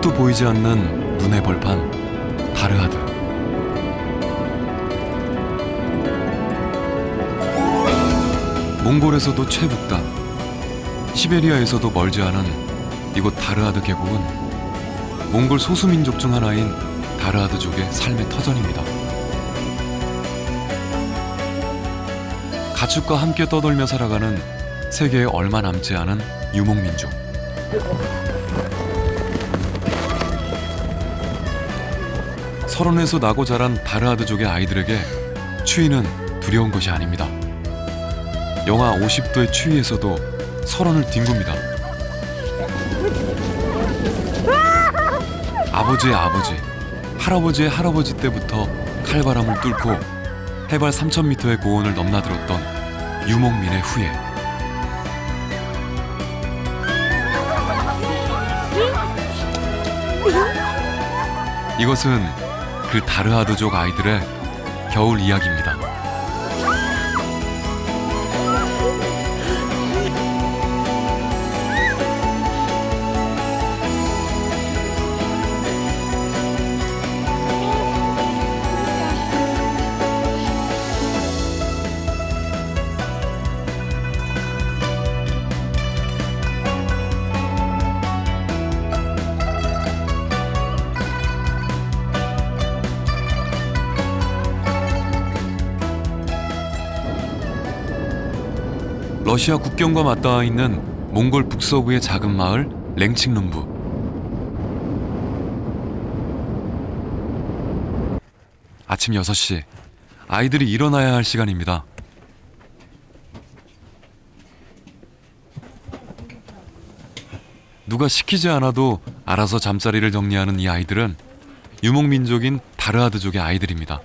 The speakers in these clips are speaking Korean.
끝도 보이지 않는 눈의 벌판 다르하드. 몽골에서도 최북단, 시베리아에서도 멀지 않은 이곳 다르하드 계곡은 몽골 소수민족 중 하나인 다르하드족의 삶의 터전입니다. 가축과 함께 떠돌며 살아가는 세계에 얼마 남지 않은 유목민족. 설원에서 나고 자란 다르하드족의 아이들에게 추위는 두려운 것이 아닙니다. 영하 50도의 추위에서도 설원을 뒹굽니다. 아버지의 아버지, 할아버지의 할아버지 때부터 칼바람을 뚫고 해발 3,000m의 고원을 넘나들었던 유목민의 후예. 이것은 그 다르하드족 아이들의 겨울 이야기입니다. 러시아 국경과 맞닿아 있는 몽골 북서부의 작은 마을 랭칭룸부. 아침 6시, 아이들이 일어나야 할 시간입니다. 누가 시키지 않아도 알아서 잠자리를 정리하는 이 아이들은 유목민족인 다르하드족의 아이들입니다.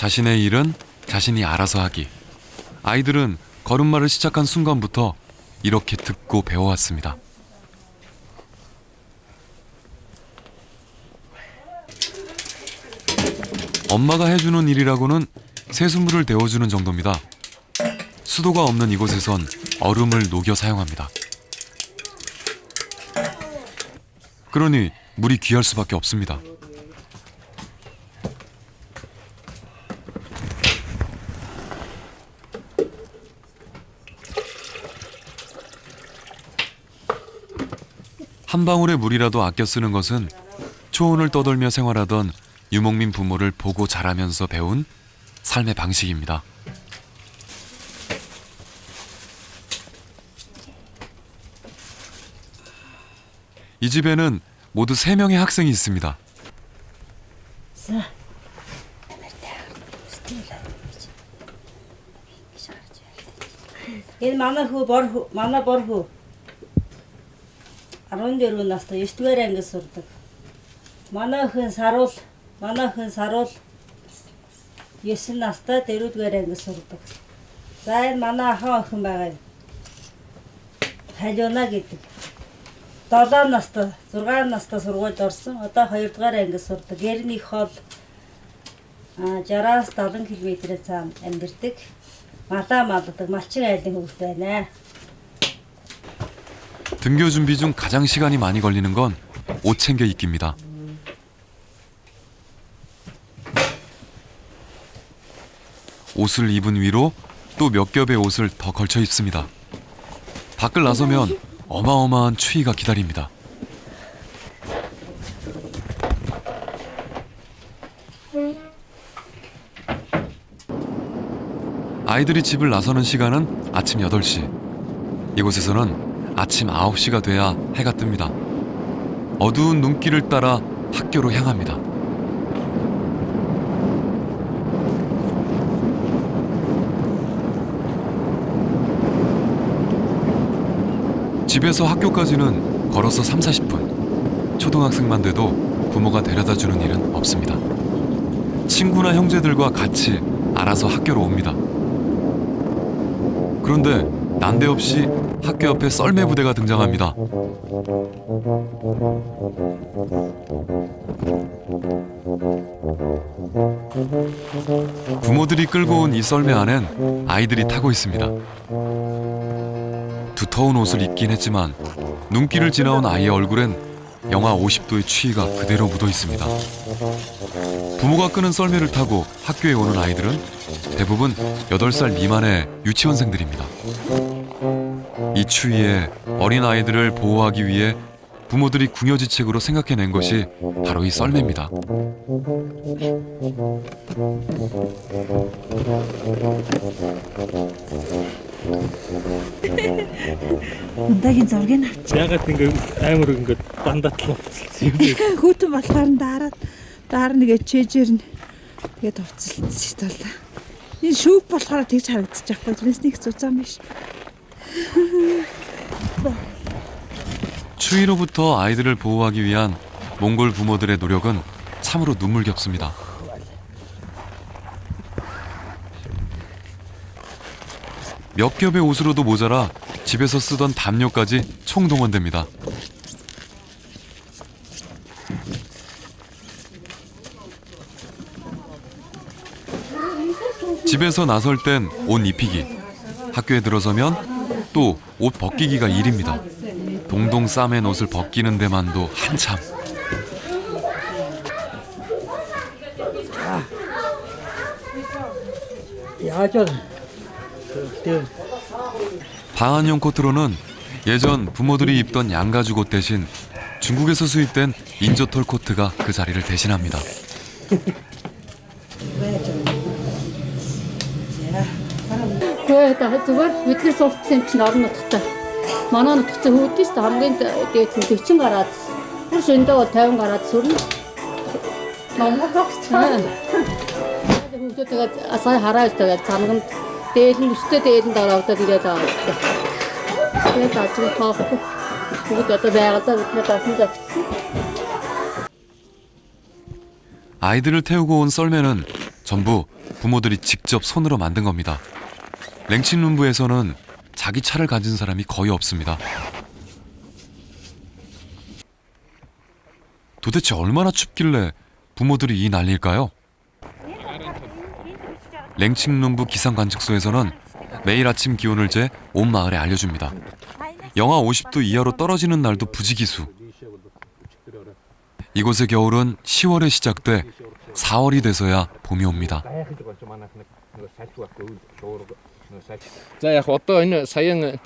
자신의 일은 자신이 알아서 하기. 아이들은 걸음마를 시작한 순간부터 이렇게 듣고 배워왔습니다. 엄마가 해주는 일이라고는 새순물을 데워주는 정도입니다. 수도가 없는 이곳에선 얼음을 녹여 사용합니다. 그러니 물이 귀할 수밖에 없습니다. 한 방울의 물이라도 아껴 쓰는 것은 초원을 떠돌며 생활하던 유목민 부모를 보고 자라면서 배운 삶의 방식입니다. 이 집에는 모두 3명의 학생이 있습니다. Арван настай 9-р ангид сурдаг. Манай охин Саруул 9 настай 4-р ангид сурдаг. За энэ манай ахын охин байгаа. Халиуна гэдэг. 7 настай, 6 настай сургуульд орсон. Одоо 2-р ангид сурдаг. Гэрний хол 60-аас 70 км цаана амьдардаг. Малаа малдаг, малчин айлын хүүхэд байна. 등교 준비 중 가장 시간이 많이 걸리는 건 옷 챙겨 입기입니다. 옷을 입은 위로 또 몇 겹의 옷을 더 걸쳐 입습니다. 밖을 나서면 어마어마한 추위가 기다립니다. 아이들이 집을 나서는 시간은 아침 8시. 이곳에서는 아침 9시가 돼야 해가 뜹니다. 어두운 눈길을 따라 학교로 향합니다. 집에서 학교까지는 걸어서 30-40분. 초등학생만 돼도 부모가 데려다 주는 일은 없습니다. 친구나 형제들과 같이 알아서 학교로 옵니다. 그런데 난데없이 학교 옆에 썰매 부대가 등장합니다. 부모들이 끌고 온 이 썰매 안엔 아이들이 타고 있습니다. 두터운 옷을 입긴 했지만 눈길을 지나온 아이의 얼굴엔 영하 50도의 추위가 그대로 묻어 있습니다. 부모가 끄는 썰매를 타고 학교에 오는 아이들은 대부분 8살 미만의 유치원생들입니다. 이 추위에 어린 아이들을 보호하기 위해 부모들이 궁여지책으로 생각해낸 것이 바로 이 썰매입니다. Ундагийн зургийг авч. Ягаад ингэ амар ингэ дандаа товцсон юм бэ? Хүүтэн болохоор дараа нэгэ чэжээр нь тэгээд товцсон шүү дээ. Энэ шүүх болохоор тэгж харагдчих байхгүй. Тэрнээс нэг зузаан биш. 추위로부터 아이들을 보호하기 위한 몽골 부모들의 노력은 참으로 눈물겹습니다. 몇 겹의 옷으로도 모자라 집에서 쓰던 담요까지 총동원됩니다. 집에서 나설 땐 옷 입히기, 학교에 들어서면 또 옷 벗기기가 일입니다. 동동 싸맨 옷을 벗기는 데만도 한참. 방한용 코트로는 예전 부모들이 입던 양가죽 옷 대신 중국에서 수입된 인조톨 코트가 그 자리를 대신합니다. Гэхдээ зүгээр бидний суулцсан чинь орон нутгад манай нутгад хүүдээс хамгийн дээд нь 40 гараад бүр шөндөө бол 50 гараад сүрнэ. Хүүдээ тэгээд асаа хараад тэгээд цанганд дээлэн өстэй дээлэнд ороод ирээд байгаа юм. Тэгээд ажил тоохгүй. Бүгд одоо байгалаа бидний дасан зогссон. 아이들을 태우고 온 썰매는 전부 부모들이 직접 손으로 만든 겁니다. 랭칭룸부에서는 자기 차를 가진 사람이 거의 없습니다. 도대체 얼마나 춥길래 부모들이 이 난리일까요? 랭칭룸부 기상관측소에서는 매일 아침 기온을 재 온 마을에 알려줍니다. 영하 50도 이하로 떨어지는 날도 부지기수. 이곳의 겨울은 10월에 시작돼 4월이 돼서야 봄이 옵니다. За яг одоо энэ саяхан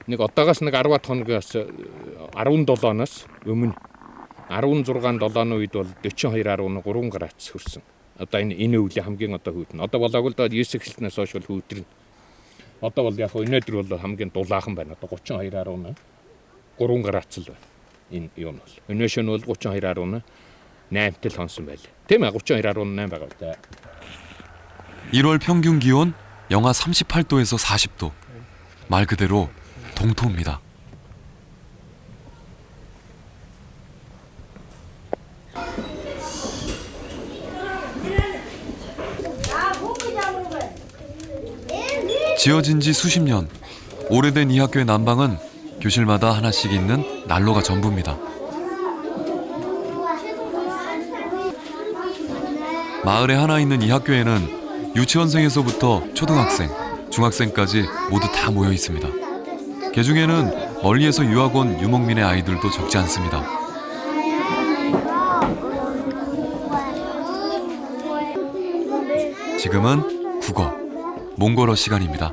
нэг одоогоос нэг 10 хоногоос 17-оноос өмнө 16-7-ны үед бол 42.3 градус хүрсэн. Одоо энэ үеийн хамгийн одоо хүйдэн. Одоо болоог л 9 эхлэлтнээс хойш бол хүйдэрнэ. Одоо бол яг өнөөдөр бол хамгийн дулаахан байна. Одоо 32.3 градус л байна. Энэ юм бол. Өнөөш нь бол 32.8-т л хонсон байлаа. Тийм ээ 32.8 байгаа үү. 1월 평균 기온 영하 38도에서 40도. 말 그대로 동토입니다. 지어진 지 수십 년. 오래된 이 학교의 난방은 교실마다 하나씩 있는 난로가 전부입니다. 마을에 하나 있는 이 학교에는 유치원생에서부터 초등학생, 중학생까지 모두 다 모여 있습니다. 그 중에는 멀리에서 유학 온 유목민의 아이들도 적지 않습니다. 지금은 국어, 몽골어 시간입니다.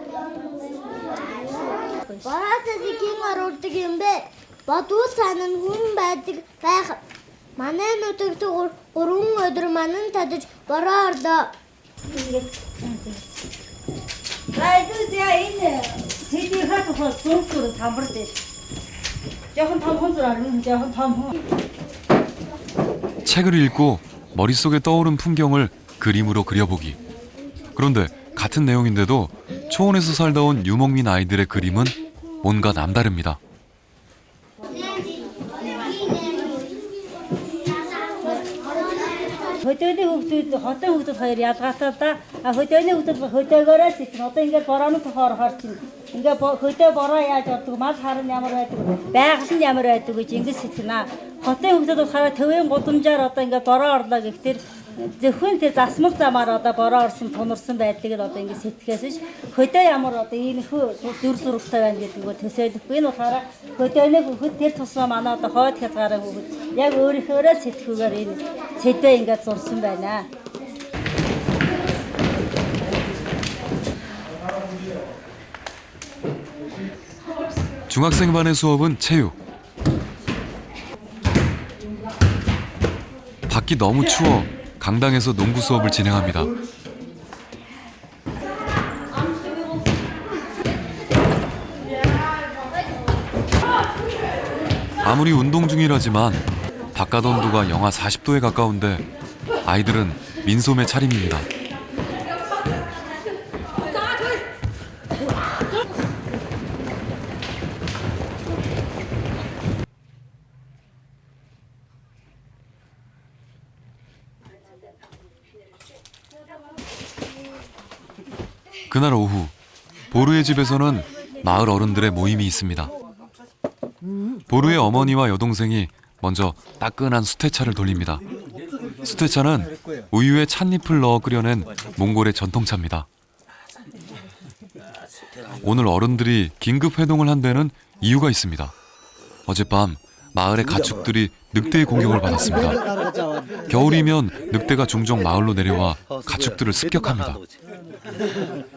책을 읽고 머릿속에 떠오른 풍경을 그림으로 그려보기. 그런데 같은 내용인데도 초원에서 살다 온 유목민 아이들의 그림은 뭔가 남다릅니다. Хөдөөний хүүхдүүд хотын хүүхдүүд хоёр ялгаатай да. Хөдөөний хүүхдүүд хөдөөгөөрөө сэтгэн. Одоо ингээд борооны тохоор харчин. Ингээ хөдөө бороо яаж ордог, мал харан ямар байдаг, байгаль нь ямар байдаг гэж ингэ сэтгэнэ. Хотын хүүхдүүд болохоор төвийн гудамжаар одоо ингээ бороо орлоо гэхтэр зөвхөн тэр засмал замаар одоо бороо орсон, тунарсан байдлыг л одоо ингэ сэтгэхээс ш хөдөө ямар одоо иймэрхүү дүр зурагтай байна гэдэг нь төсөөлөхгүй. Энэ болохоор хөдөөний хүүхэд тэр тусмаа манай одоо хойд хязгаараа хүүхэд яг өөрийнхөөрөө сэтгэхүүгээр энэ цэдээ ингээд зурсан байна. 중학생 반의 수업은 체육. 밖이 너무 추워 강당에서 농구 수업을 진행합니다. 아무리 운동 중이라지만 바깥 온도가 영하 40도에 가까운데 아이들은 민소매 차림입니다. 그날 오후 보루의 집에서는 마을 어른들의 모임이 있습니다. 보루의 어머니와 여동생이 먼저 따끈한 수태차를 돌립니다. 수태차는 우유에 찻잎을 넣어 끓여낸 몽골의 전통차입니다. 오늘 어른들이 긴급 회동을 한 데는 이유가 있습니다. 어젯밤 마을의 가축들이 늑대의 공격을 받았습니다. 겨울이면 늑대가 종종 마을로 내려와 가축들을 습격합니다.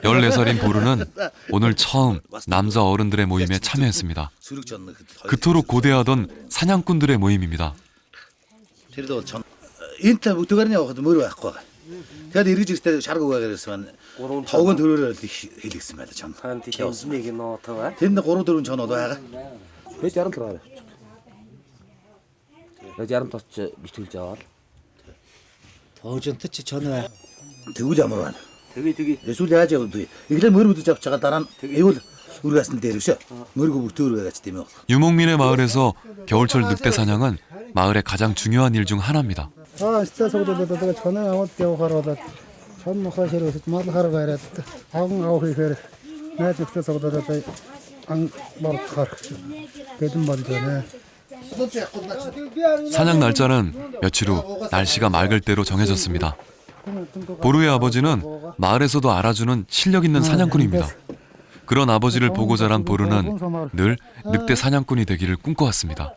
14살인 보루는 오늘 처음 남자 어른들의 모임에 참여했습니다. 그토록 고대하던 사냥꾼들의 모임입니다. 예술 야지 이게 머리부터 잡자가 다란 이걸 우리 갔을 때 이러셔. 머리고 부터로 같이 되면. 유목민의 마을에서 겨울철 늑대 사냥은 마을의 가장 중요한 일 중 하나입니다. 아, 진짜 저거도 전에 아무것도 되고 가러다. 전 뭐하시러 말 하러 가야 돼. 아우 해서 나 진짜 저거도 안 말할. 배좀 말잖아. 사냥 날짜는 며칠 후 날씨가 맑을 대로 정해졌습니다. 보루의 아버지는 마을에서도 알아주는 실력 있는 사냥꾼입니다. 그런 아버지를 보고 자란 보루는 늘 늑대 사냥꾼이 되기를 꿈꿔왔습니다.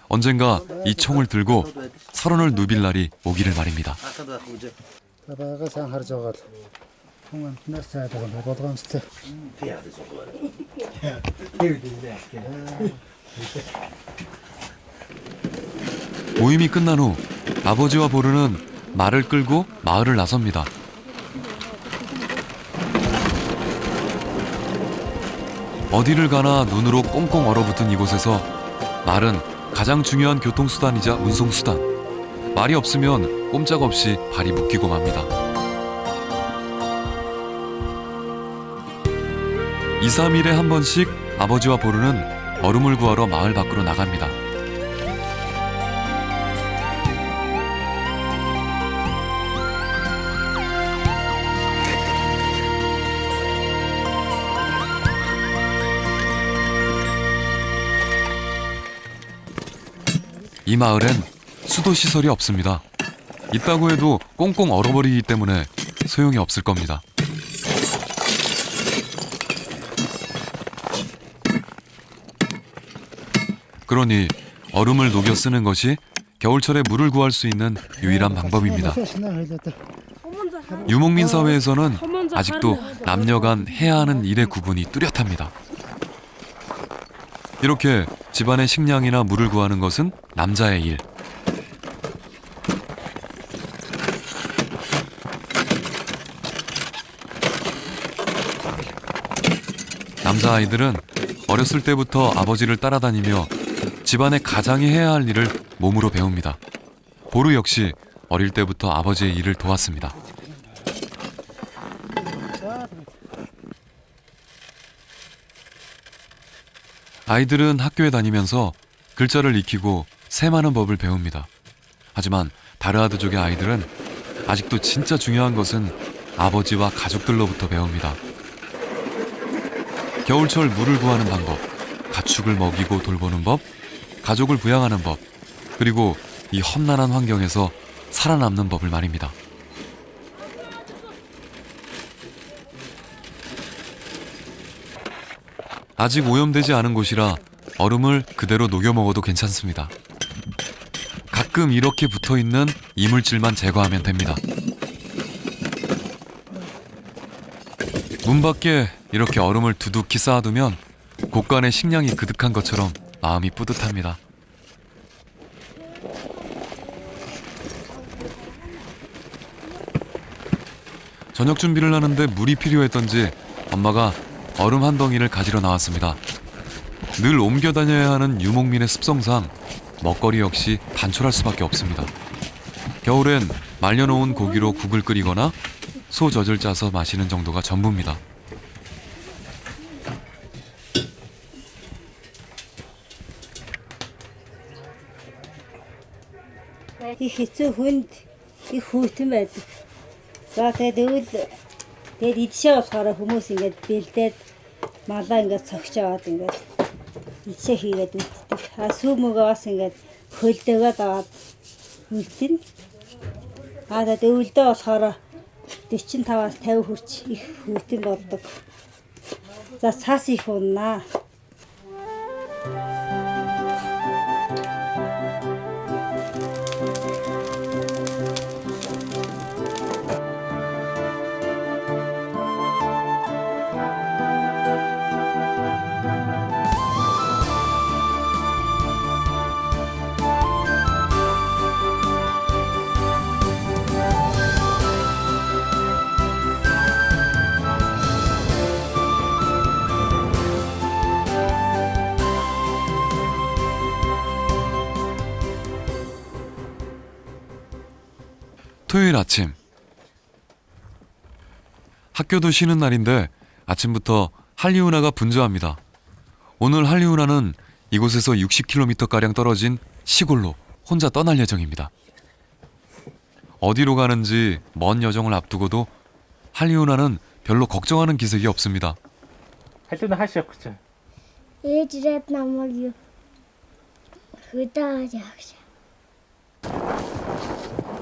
언젠가 이 총을 들고 서론을 누빌 날이 오기를 말입니다. 모임이 끝난 후 아버지와 보루는 말을 끌고 마을을 나섭니다. 어디를 가나 눈으로 꽁꽁 얼어붙은 이곳에서 말은 가장 중요한 교통수단이자 운송수단. 말이 없으면 꼼짝없이 발이 묶이고 맙니다. 2, 3일에 한 번씩 아버지와 보루는 얼음을 구하러 마을 밖으로 나갑니다. 이 마을엔 수도 시설이 없습니다. 있다고 해도 꽁꽁 얼어버리기 때문에 소용이 없을 겁니다. 그러니 얼음을 녹여 쓰는 것이 겨울철에 물을 구할 수 있는 유일한 방법입니다. 유목민 사회에서는 아직도 남녀 간 해야 하는 일의 구분이 뚜렷합니다. 이렇게 집안의 식량이나 물을 구하는 것은 남자의 일. 남자아이들은 어렸을 때부터 아버지를 따라다니며 집안의 가장이 해야 할 일을 몸으로 배웁니다. 보루 역시 어릴 때부터 아버지의 일을 도왔습니다. 아이들은 학교에 다니면서 글자를 익히고 세마는 법을 배웁니다. 하지만 다르아드족의 아이들은 아직도 진짜 중요한 것은 아버지와 가족들로부터 배웁니다. 겨울철 물을 구하는 방법, 가축을 먹이고 돌보는 법, 가족을 부양하는 법, 그리고 이 험난한 환경에서 살아남는 법을 말입니다. 아직 오염되지 않은 곳이라 얼음을 그대로 녹여 먹어도 괜찮습니다. 가끔 이렇게 붙어있는 이물질만 제거하면 됩니다. 문 밖에 이렇게 얼음을 두둑히 쌓아두면 곳간에 식량이 그득한 것처럼 마음이 뿌듯합니다. 저녁 준비를 하는데 물이 필요했던지 엄마가 얼음 한 덩이를 가지러 나왔습니다. 늘 옮겨 다녀야 하는 유목민의 습성상 먹거리 역시 단촐할 수밖에 없습니다. 겨울엔 말려놓은 고기로 국을 끓이거나 소젖을 짜서 마시는 정도가 전부입니다. 이 хэцүү хүнд их хүйтэн байдаг. За тэгээд идшээ болохоор хүмүүс ингээд бэлдээд малаа ингээд цогч аваад ингээд идшээ хийгээд үлддэг. Сүүмөөгөө бас ингээд хөлдөөгөө даваад үлдэн. Тэгээд өвөлдөө болохоор 45-аас 50 хүрч их хүйтэн болдог. За цаас их уннаа. 토요일 아침, 학교도 쉬는 날인데 아침부터 한리운하가 분주합니다. 오늘 한리운하는 이곳에서 60km가량 떨어진 시골로 혼자 떠날 예정입니다. 어디로 가는지 먼 여정을 앞두고도 한리운하는 별로 걱정하는 기색이 없습니다. 할때는 하시오 그죠? ээжрээд намайг юу хөдөөж явах.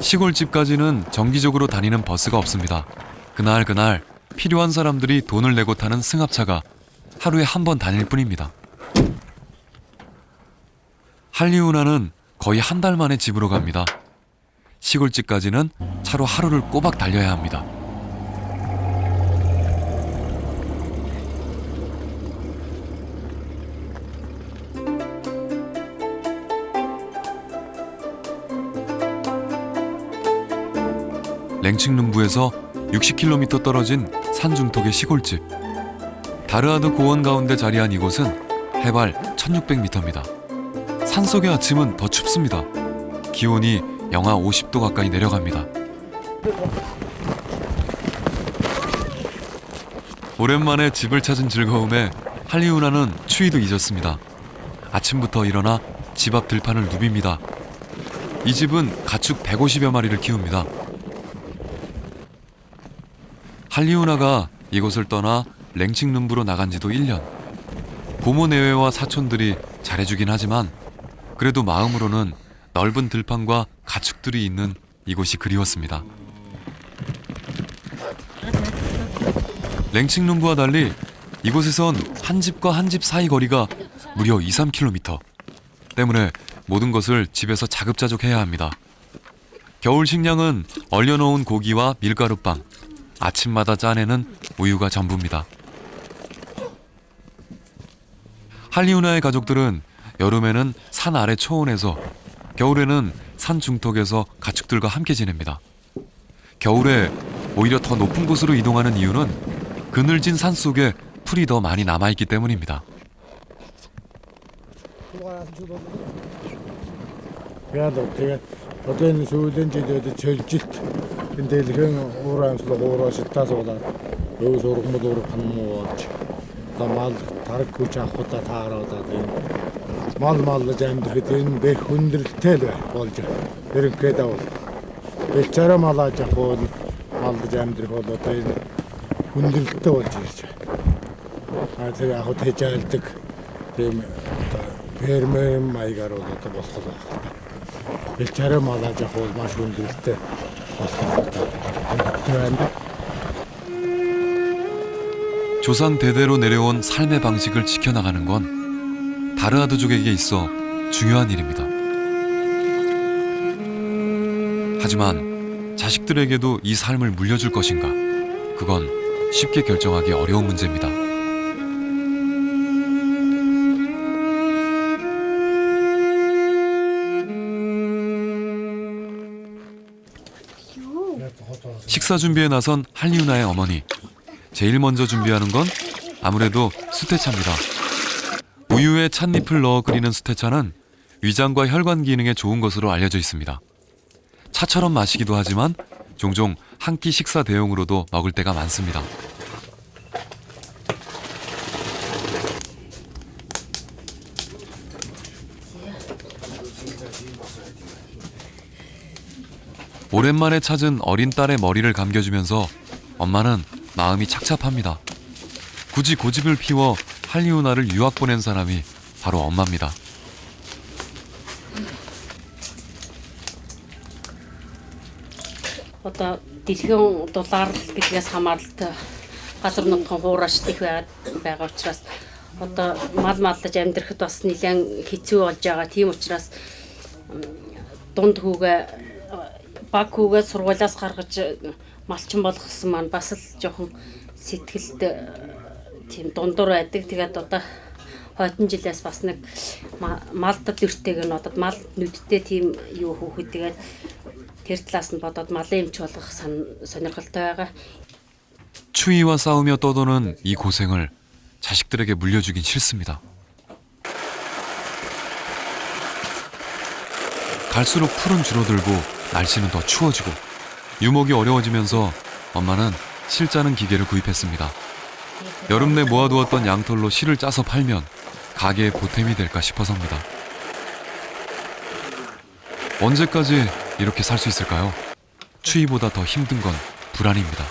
시골집까지는 정기적으로 다니는 버스가 없습니다. 그날 필요한 사람들이 돈을 내고 타는 승합차가 하루에 한 번 다닐 뿐입니다. 한리운하는 거의 한 달 만에 집으로 갑니다. 시골집까지는 차로 하루를 꼬박 달려야 합니다. 랭칭룸부에서 60km 떨어진 산중턱의 시골집. 다르아드 고원 가운데 자리한 이곳은 해발 1600m입니다. 산속의 아침은 더 춥습니다. 기온이 영하 50도 가까이 내려갑니다. 오랜만에 집을 찾은 즐거움에 한리운하는 추위도 잊었습니다. 아침부터 일어나 집 앞 들판을 누빕니다. 이 집은 가축 150여 마리를 키웁니다. 한리운하가 이곳을 떠나 랭칭룸부로 나간 지도 1년. 부모 내외와 사촌들이 잘해주긴 하지만 그래도 마음으로는 넓은 들판과 가축들이 있는 이곳이 그리웠습니다. 랭칭룸부와 달리 이곳에선 한 집과 한 집 사이 거리가 무려 2-3km. 때문에 모든 것을 집에서 자급자족 해야 합니다. 겨울 식량은 얼려놓은 고기와 밀가루빵, 아침마다 짜내는 우유가 전부입니다. 한리운하의 가족들은 여름에는 산 아래 초원에서, 겨울에는 산 중턱에서 가축들과 함께 지냅니다. 겨울에 오히려 더 높은 곳으로 이동하는 이유는 그늘진 산 속에 풀이 더 많이 남아있기 때문입니다. 어떤 소된지도 절짓 근데 그 오랑스로 오라시 따서다 여기서 오르모도 가는 뭐 다말 다르고 자고다 다라다 말말로 잔드 그된 100 텔 벌죠 이렇게 다오 Бэлчээрээ мал аж ахуй бол малдаж амьдрах бол одоо энэ хүндрэлтэй болж ирж байна. Тэр яг хөө тэжээлдэг тийм одоо фермер маягаар бол одоо болох байх. Бэлчээрээ мал аж ахуй бол маш хүндрэлтэй болох байна. 조상 대대로 내려온 삶의 방식을 지켜나가는 건 다르하드족에게 있어 중요한 일입니다. 하지만 자식들에게도 이 삶을 물려줄 것인가? 그건 쉽게 결정하기 어려운 문제입니다. 식사 준비에 나선 한리우나의 어머니. 제일 먼저 준비하는 건 아무래도 수태차입니다. 우유에 찻잎을 넣어 끓이는 수태차는 위장과 혈관 기능에 좋은 것으로 알려져 있습니다. 차처럼 마시기도 하지만 종종 한 끼 식사 대용으로도 먹을 때가 많습니다. 오랜만에 찾은 어린 딸의 머리를 감겨주면서 엄마는 마음이 착잡합니다. 굳이 고집을 피워 한리우나를 유학 보낸 사람이 바로 엄마입니다. Одоо дэлхийн дулаар гэдгээс хамааралтай газар нутгийн хуурашд их байгаа учраас одоо мал маллаж амьдрахад бас нэлээд хэцүү болж байгаа. Тийм учраас дунд хүүгээ баг хүүгээ сургуулиас гаргаж малчин болгосон маань бас л жоохон сэтгэлд тийм дундуур байдаг. Тэгээд одоо хойдон жилээс бас нэг малдад өртэйг нь одоо мал нүдтэй тийм юу хөөхөд тэгээд тэр талаас нь бодоод малын эмч болгох сонирхолтой байгаа. 추위와 싸우며 떠도는 이 고생을 자식들에게 물려주긴 싫습니다. 갈수록 풀은 줄어들고 날씨는 더 추워지고 유목이 어려워지면서 엄마는 실 짜는 기계를 구입했습니다. 여름 내 모아두었던 양털로 실을 짜서 팔면 가게의 보탬이 될까 싶어서입니다. 언제까지 이렇게 살 수 있을까요? 추위보다 더 힘든 건 불안입니다.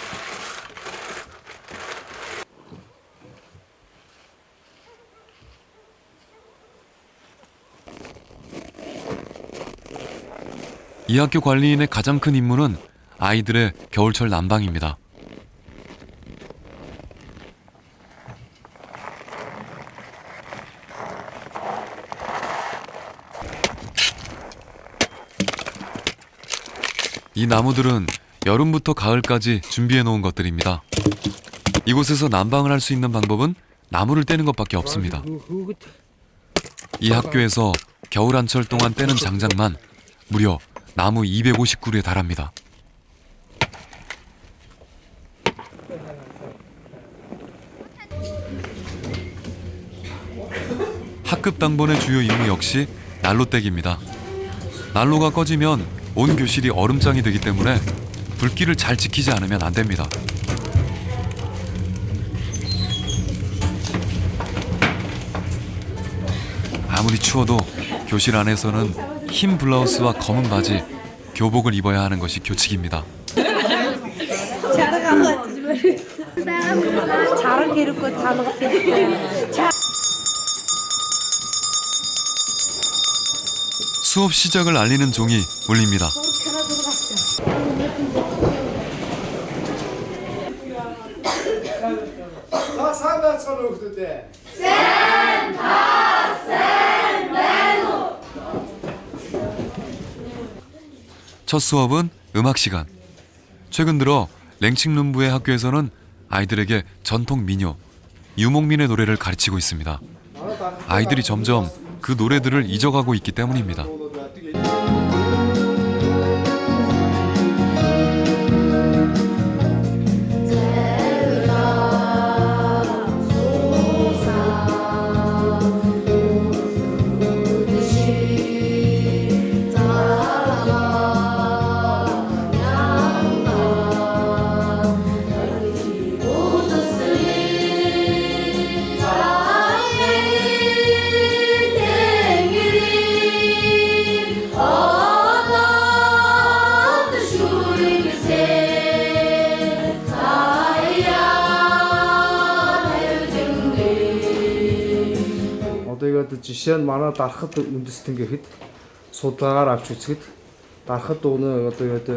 이 학교 관리인의 가장 큰 임무는 아이들의 겨울철 난방입니다. 이 나무들은 여름부터 가을까지 준비해 놓은 것들입니다. 이곳에서 난방을 할 수 있는 방법은 나무를 떼는 것밖에 없습니다. 이 학교에서 겨울 한철 동안 떼는 장작만 무려 나무 250그루에 달합니다. 학급 당번의 주요 임무 역시 난로떼기입니다. 난로가 꺼지면 온 교실이 얼음장이 되기 때문에 불길을 잘 지키지 않으면 안 됩니다. 아무리 추워도 교실 안에서는 흰 블라우스와 검은 바지, 교복을 입어야 하는 것이 교칙입니다. 수업 시작을 알리는 종이 울립니다. 첫 수업은 음악 시간. 최근 들어 랭칭룸부의 학교에서는 아이들에게 전통 민요, 유목민의 노래를 가르치고 있습니다. 아이들이 점점 그 노래들을 잊어가고 있기 때문입니다. Одоо игээд жишээ нь манай дарахад үндэстэн гэхэд судалгаагаар авч үзэхэд дарахад өнөө одоо игээд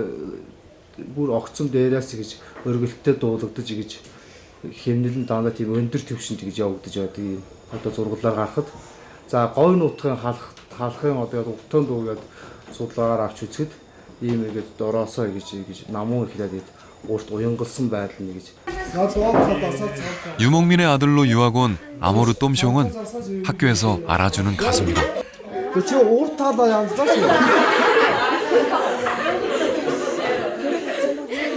бүр огцон дээрээс гэж өргөлтөд дуулагдаж гэж хэмнэлэн дандаа тийм өндөр түвшинд гэж явагдаж байдаг юм. Одоо зурглаар гарахад за говь нутгийн халахын одоо утгаанд дуугаад судалгаагаар авч үзэхэд ийм игээд дороосоо гэж намуу ихлээд урт уянгалсан байдал нэг гэж. 유목민의 아들로 유학 온 아모르 똠숑은 학교에서 알아주는 가수입니다. 그치 урт таадаа янзлаа.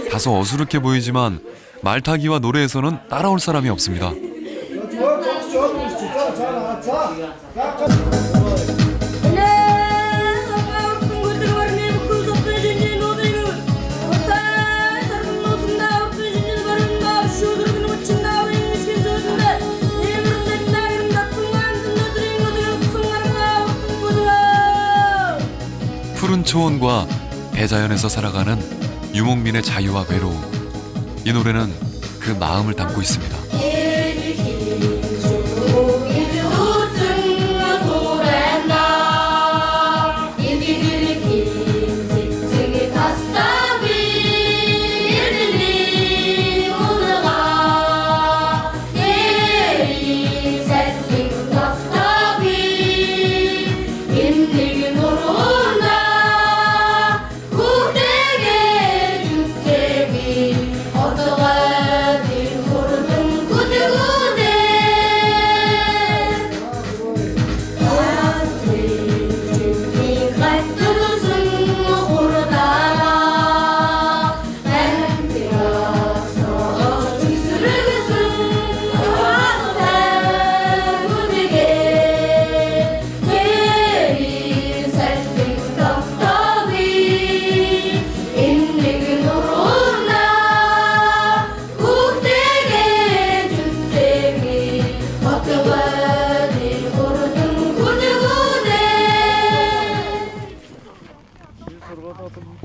다소 어수룩해 보이지만 말타기와 노래에서는 따라올 사람이 없습니다. 푸른 초원과 대자연에서 살아가는 유목민의 자유와 외로움. 이 노래는 그 마음을 담고 있습니다.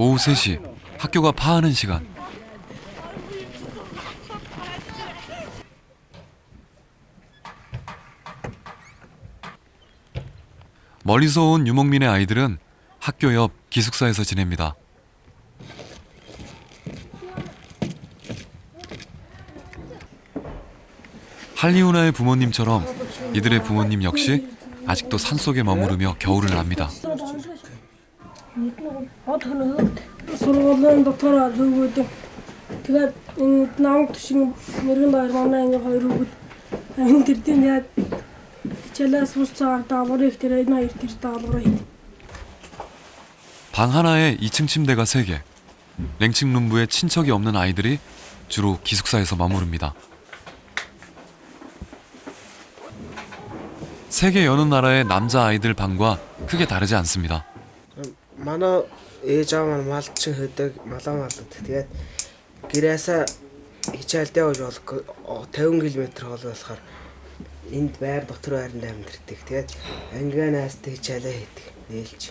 오후 3시 학교가 파하는 시간. 멀리서 온 유목민의 아이들은 학교 옆 기숙사에서 지냅니다. 할리우나의 부모님처럼 이들의 부모님 역시 아직도 산속에 머무르며 겨울을 납니다. сургуулийн дотороо өгөөд тэгээд энэ намд шиг мөрөн баяр манай ингээ хоёр өгөөд энэ тэр тийм яа чалаас усцаар дааврыг тэр энэ хоёр тэр дааврыг 방 하나에 2층 침대가 3개. 랭칭룸부에 친척이 없는 아이들이 주로 기숙사에서 머무릅니다. 세계 여느 나라의 남자 아이들 방과 크게 다르지 않습니다. манай ээж аав маань малчин хөдөг малаа малд. Тэгээд гэрээсээ хичээлдээ ууж болох 50 км хол болохоор энд байр дотор байранд амьдэрдэг. Тэгээд ангиа наастай хичээлээ хийдэг. Нээлж.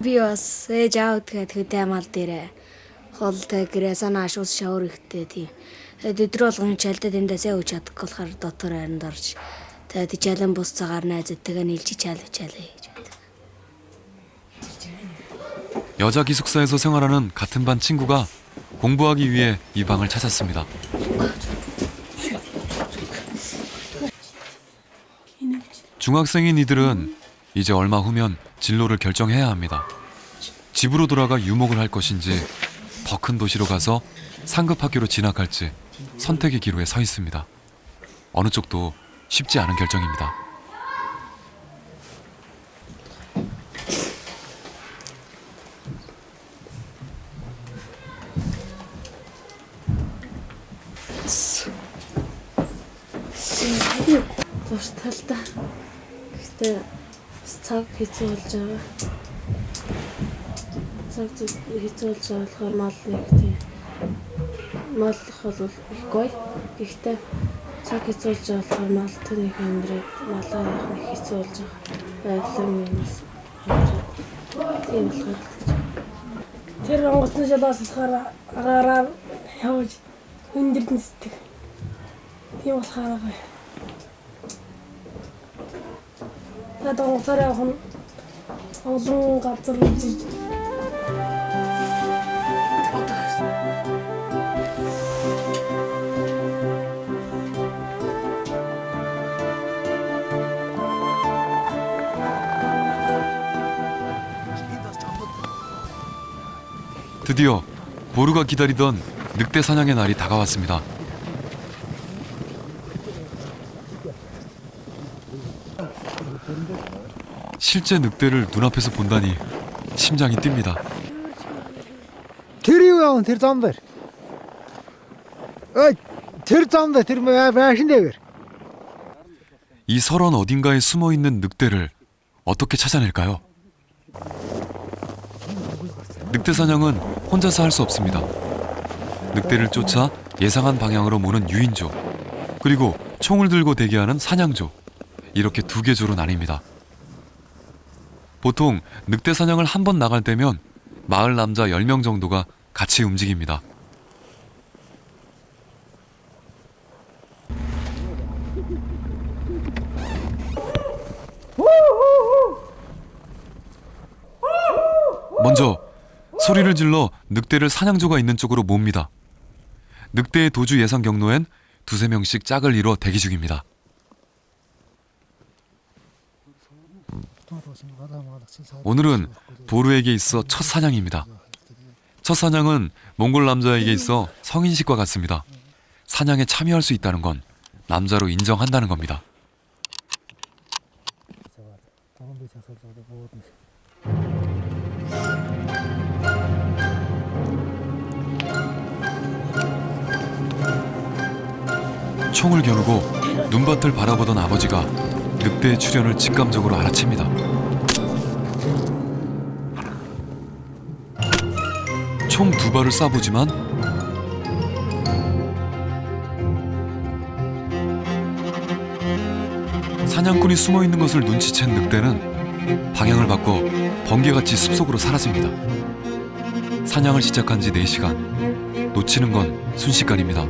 Би бас ээж аав тэгээд хөдөө мал дээрээ холтой гэрээсээ нааш ус шавар ихтэй тийм. Тэгээд өдрө болгон хичээлдээ тэндээсээ ууж чадахгүй болохоор дотор байранд орж тэгээд хичээлийн бус цагаар найзтайгаа нийлж хичээлээ хийж байдаг. 여자 기숙사에서 생활하는 같은 반 친구가 공부하기 위해 이 방을 찾았습니다. 중학생인 이들은 이제 얼마 후면 진로를 결정해야 합니다. 집으로 돌아가 유목을 할 것인지 더 큰 도시로 가서 상급 학교로 진학할지 선택의 기로에 서 있습니다. 어느 쪽도 쉽지 않은 결정입니다. тусдалтай. Гэтэ цаг хэцүү болж байгаа. Цаг хэцүү болж байгаа болохоор мал нэг тийм. Маллах бол үгүй. Гэхдээ цаг хэцүү болж байгаа болохоор мал тэнийх амьдраад малаа явах нэг хэцүү болж байгаа. Байдлын юмс. Тийм болохоор тэр онгоцны шалаас болохоор агаараар явж хүндэрдэн сэтг. Тийм болохоор надад онцоор явах нь олон газар үзэж 드디어 보루가 기다리던 늑대 사냥의 날이 다가왔습니다. 실제 늑대를 눈앞에서 본다니 심장이 뜁니다. Тэр юу яав тэр зам дээр. Ой тэр зам дээр тэр байшин дээр. 이 설원 어딘가에 숨어 있는 늑대를 어떻게 찾아낼까요? 늑대 사냥은 혼자서 할 수 없습니다. 늑대를 쫓아 예상한 방향으로 모는 유인조, 그리고 총을 들고 대기하는 사냥조, 이렇게 두 개 조로 나뉩니다. 보통 늑대 사냥을 한 번 나갈 때면 마을 남자 10명 정도가 같이 움직입니다. 먼저 소리를 질러 늑대를 사냥조가 있는 쪽으로 몹니다. 늑대의 도주 예상 경로엔 2~3명씩 짝을 이뤄 대기 중입니다. 오늘은 보루에게 있어 첫 사냥입니다. 첫 사냥은 몽골 남자에게 있어 성인식과 같습니다. 사냥에 참여할 수 있다는 건 남자로 인정한다는 겁니다. 총을 겨누고 눈밭을 바라보던 아버지가 늑대의 출현을 직감적으로 알아챕니다. 총 2발을 쏴보지만 사냥꾼이 숨어있는 것을 눈치챈 늑대는 방향을 바꿔 번개같이 숲속으로 사라집니다. 사냥을 시작한 지 4시간, 놓치는 건 순식간입니다.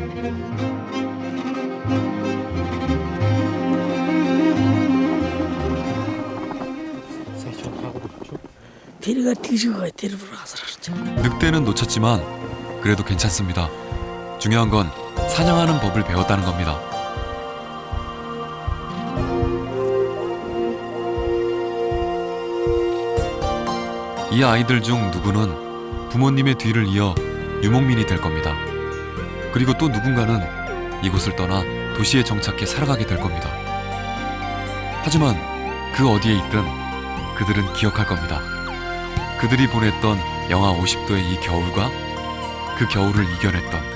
늑대는 놓쳤지만 그래도 괜찮습니다. 중요한 건 사냥하는 법을 배웠다는 겁니다. 이 아이들 중 누구는 부모님의 뒤를 이어 유목민이 될 겁니다. 그리고 또 누군가는 이곳을 떠나 도시에 정착해 살아가게 될 겁니다. 하지만 그 어디에 있든 그들은 기억할 겁니다. 그들이 보냈던 영하 50도의 이 겨울과 그 겨울을 이겨냈던